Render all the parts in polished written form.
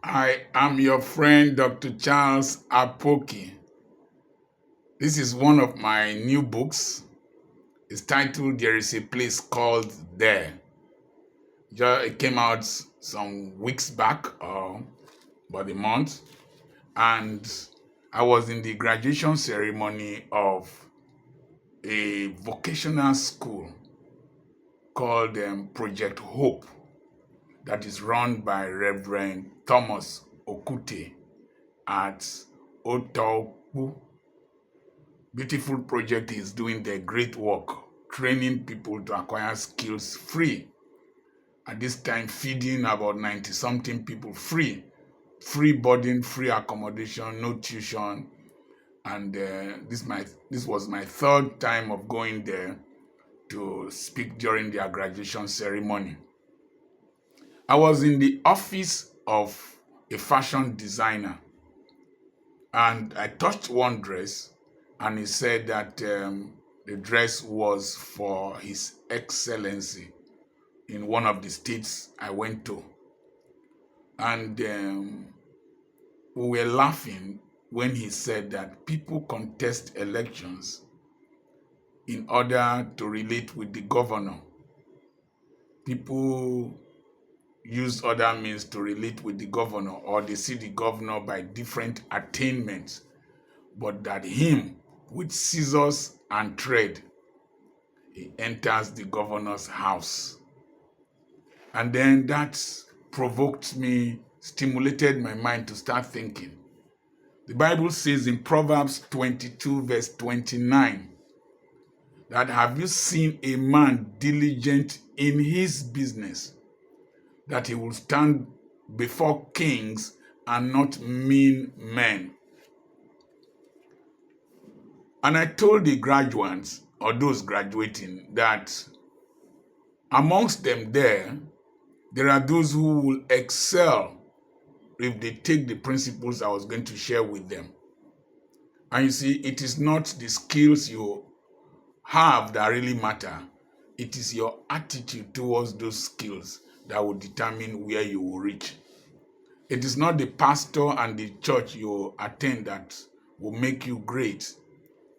I am your friend, Dr. Charles Apoki. This is one of my new books. It's titled There is a Place Called There. It came out some weeks back, or about a month, and I was in the graduation ceremony of a vocational school called Project Hope that is run by Reverend Thomas Okute at Otokpu. Beautiful project is doing their great work, training people to acquire skills free. At this time, feeding about 90 something people free boarding, free accommodation, no tuition. And this was my third time of going there to speak during their graduation ceremony. I was in the office of a fashion designer, and I touched one dress, and he said that the dress was for His Excellency in one of the states I went to. And we were laughing when he said that people contest elections in order to relate with the governor. People use other means to relate with the governor, or they see the governor by different attainments, but that him, with scissors and thread, he enters the governor's house. And then that provoked me, stimulated my mind to start thinking. The Bible says in Proverbs 22 verse 29 that, have you seen a man diligent in his business, that he will stand before kings and not mean men? And I told the graduates, or those graduating, that amongst them there are those who will excel if they take the principles I was going to share with them. And you see, it is not the skills you have that really matter. It is your attitude towards those skills that will determine where you will reach. It is not the pastor and the church you attend that will make you great.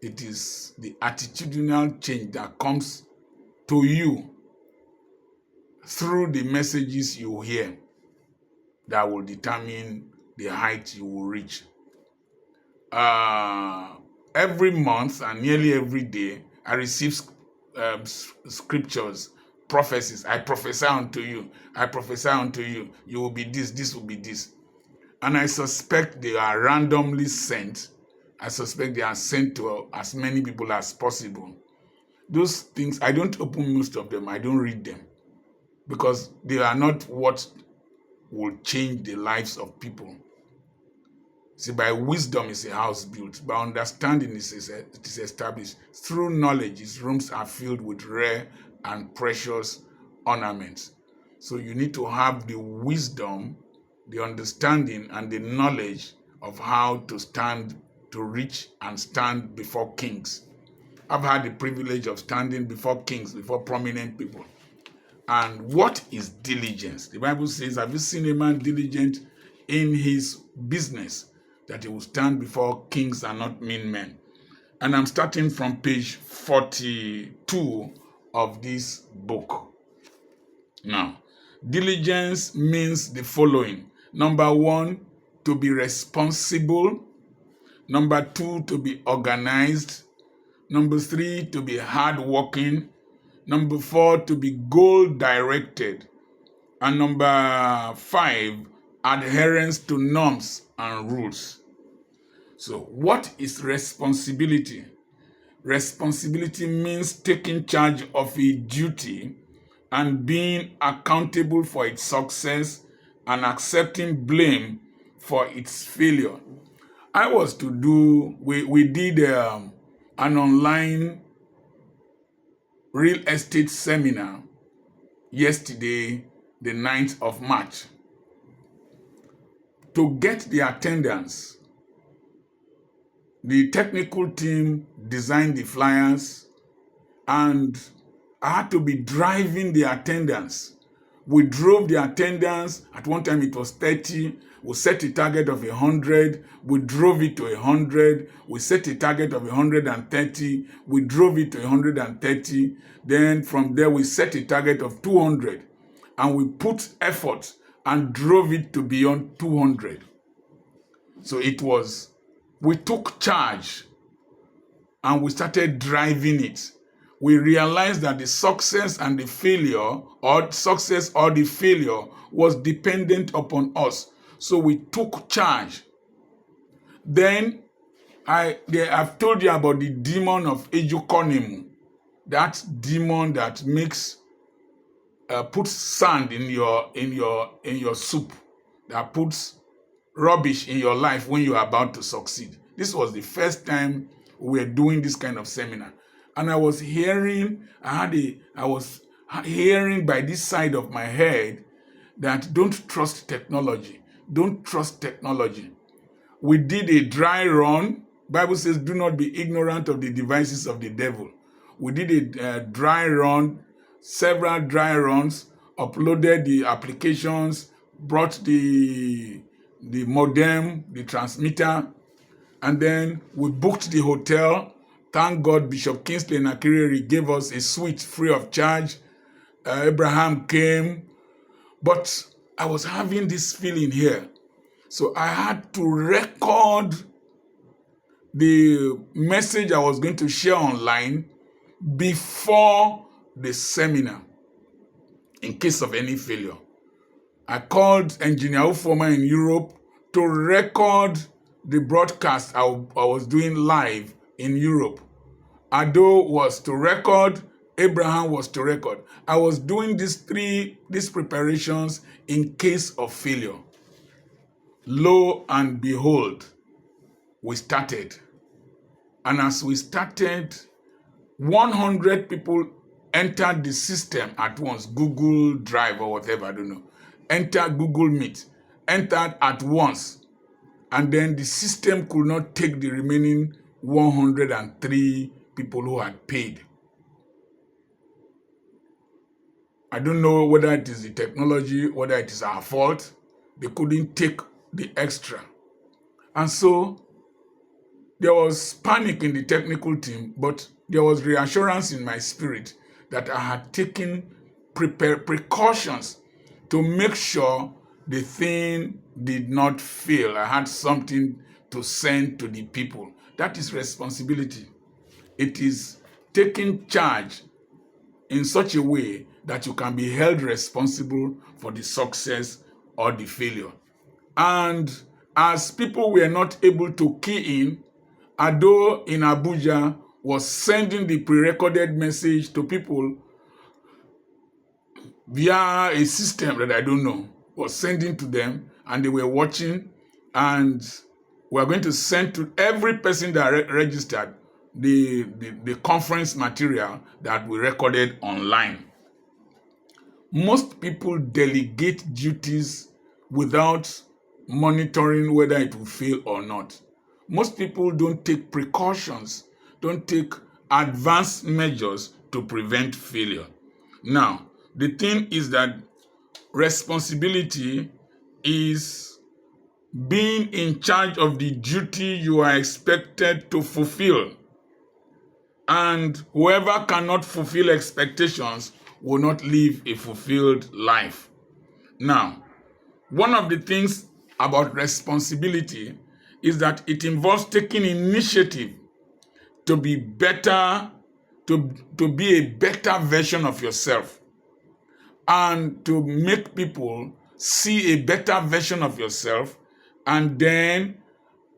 It is the attitudinal change that comes to you through the messages you hear that will determine the height you will reach. Every month and nearly every day, I receive scriptures, prophecies. I prophesy unto you. I prophesy unto you. You will be this. This will be this. And I suspect they are randomly sent. I suspect they are sent to as many people as possible. Those things, I don't open most of them. I don't read them, because they are not what will change the lives of people. See, by wisdom is a house built. By understanding it is established. Through knowledge, its rooms are filled with rare and precious ornaments. So you need to have the wisdom, the understanding, and the knowledge of how to stand, to reach and stand before kings. I've had the privilege of standing before kings, before prominent people. And what is diligence? The Bible says, have you seen a man diligent in his business, that he will stand before kings and not mean men? And I'm starting from page 42 of this book. Now, diligence means the following. Number 1, to be responsible. Number 2, to be organized. Number 3, to be hardworking. Number 4, to be goal-directed. And number 5, adherence to norms and rules. So, what is responsibility? Responsibility means taking charge of a duty and being accountable for its success and accepting blame for its failure. We did an online real estate seminar yesterday, the 9th of March. To get the attendance, the technical team designed the flyers, and I had to be driving the attendance We drove the attendance. At one time it was 30. We set a target of 100. We drove it to 100. We set a target of 130. We drove it to 130. Then from there we set a target of 200. And we put effort and drove it to beyond 200. So we took charge and we started driving it. We realized that the success and the failure, or success or the failure, was dependent upon us. So we took charge. Then I've told you about the demon of Ejukonemu, that demon that puts sand in your soup, that puts rubbish in your life when you are about to succeed. This was the first time we were doing this kind of seminar. And I was hearing by this side of my head that don't trust technology. Don't trust technology. We did a dry run. Bible says, do not be ignorant of the devices of the devil. We did a dry run, several dry runs, uploaded the applications, brought the modem, the transmitter, and then we booked the hotel. Thank God Bishop Kingsley Nakiriri gave us a suite free of charge. Abraham came, but I was having this feeling here. So I had to record the message I was going to share online before the seminar in case of any failure. I called Engineer Ufoma in Europe to record the broadcast I was doing live in Europe. Ado was to record, Abraham was to record. I was doing these preparations in case of failure. Lo and behold, we started. And as we started, 100 people entered the system at once, Google Drive or whatever, I don't know. Entered Google Meet, entered at once. And then the system could not take the remaining 103 people who had paid. I don't know whether it is the technology, whether it is our fault. They couldn't take the extra. And so there was panic in the technical team, but there was reassurance in my spirit that I had taken precautions to make sure the thing did not fail. I had something to send to the people. That is responsibility. It is taking charge in such a way that you can be held responsible for the success or the failure. And as people were not able to key in, Ado in Abuja was sending the pre-recorded message to people via a system that I don't know, was sending to them, and they were watching, and we're going to send to every person that registered the conference material that we recorded online. Most people delegate duties without monitoring whether it will fail or not. Most people don't take precautions, don't take advanced measures to prevent failure. Now, the thing is that responsibility is being in charge of the duty you are expected to fulfill. And whoever cannot fulfill expectations will not live a fulfilled life. Now, one of the things about responsibility is that it involves taking initiative to be better, to be a better version of yourself, and to make people see a better version of yourself, and then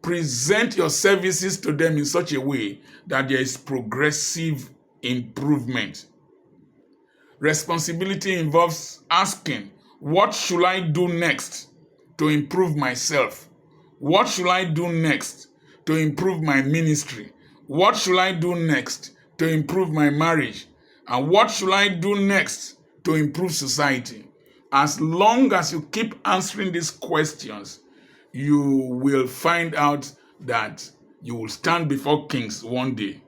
present your services to them in such a way that there is progressive improvement. Responsibility involves asking, what should I do next to improve myself? What should I do next to improve my ministry? What should I do next to improve my marriage? And what should I do next to improve society? As long as you keep answering these questions, you will find out that you will stand before kings one day.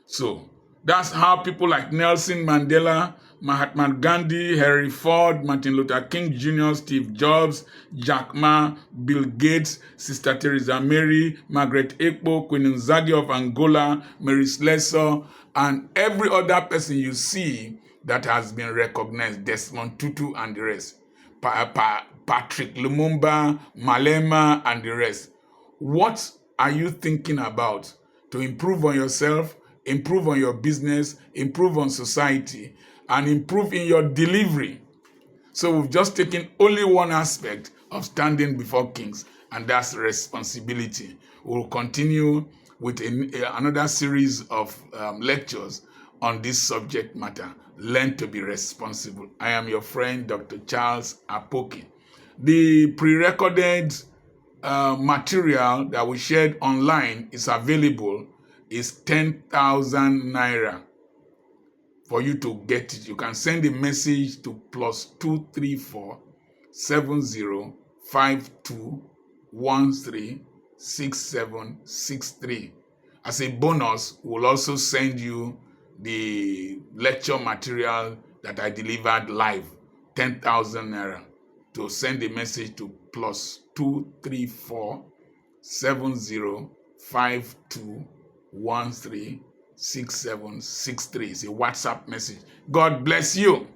So that's how people like Nelson Mandela, Mahatma Gandhi, Henry Ford, Martin Luther King Jr., Steve Jobs, Jack Ma, Bill Gates, Sister Teresa Mary, Margaret Ekpo, Queen Nzagi of Angola, Mary Slessor, and every other person you see that has been recognized, Desmond Tutu and the rest, Patrick Lumumba, Malema, and the rest. What are you thinking about to improve on yourself, improve on your business, improve on society, and improve in your delivery? So we've just taken only one aspect of standing before kings, and that's responsibility. We'll continue with another series of lectures on this subject matter. Learn to be responsible. I am your friend, Dr. Charles Apoki. The pre-recorded material that we shared online is available, is 10,000 naira. For you to get it, you can send a message to +234 7052136763. As a bonus, we'll also send you the lecture material that I delivered live, 10,000 naira. To send a message to +234 7052136763. It's a WhatsApp message. God bless you.